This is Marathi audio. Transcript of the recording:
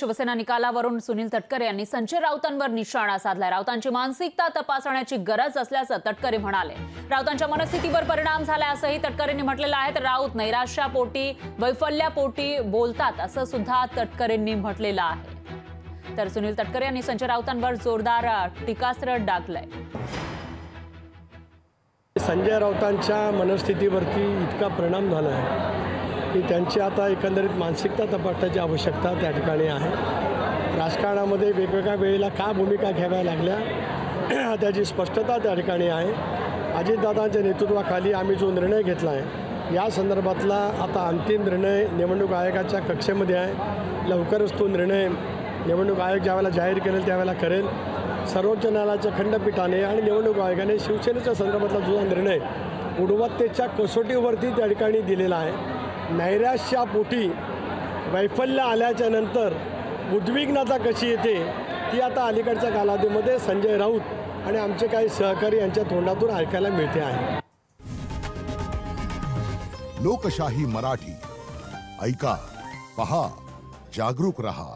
शिवसेना निकालावरून सुनील तटकरे यांनी संजय राऊतांवर निशाणा साधलाय। राऊतांची मानसिकता तपासण्याची गरज असल्याचं तटकरे म्हणाले। राऊतांच्या मनस्थितीवर परिणाम झालाय असंही तटकरेंनी म्हटलेलं आहे। तर राऊत नैराश्यापोटी वैफल्यापोटी बोलतात असं सुद्धा तटकरेंनी म्हटलेलं आहे। तर सुनील तटकरे यांनी संजय राऊतांवर जोरदार टीकास्त्र डागलंय। संजय राऊतांच्या मनस्थितीवरती इतका परिणाम झाला आहे की त्यांची आता एकंदरीत मानसिकता तपासण्याची आवश्यकता त्या ठिकाणी आहे। राजकारणामध्ये वेगवेगळ्या वेळेला का भूमिका घ्याव्या लागल्या त्याची स्पष्टता त्या ठिकाणी आहे। अजितदादांच्या नेतृत्वाखाली आम्ही जो निर्णय घेतला आहे या संदर्भातला आता अंतिम निर्णय निवडणूक आयोगाच्या कक्षेमध्ये आहे। लवकरच तो निर्णय निवडणूक आयोग ज्यावेळेला जाहीर करेल त्यावेळेला करेल। सर्वोच्च न्यायालयाच्या खंडपीठाने आणि निवडणूक आयोगाने शिवसेनेच्या संदर्भातला जो निर्णय गुणवत्तेच्या कसोटीवरती त्या ठिकाणी दिलेला आहे। नैराश्यापोटी वैफल्य आल्याच्या नंतर उद्विग्नता कशी येते ती आता अलीकडच्या कालावधीमध्ये संजय राऊत आणि आमचे काही सहकारी यांच्या तोंडातून ऐकायला मिळते आहे। लोकशाही मराठी ऐका, पहा, जागरूक रहा।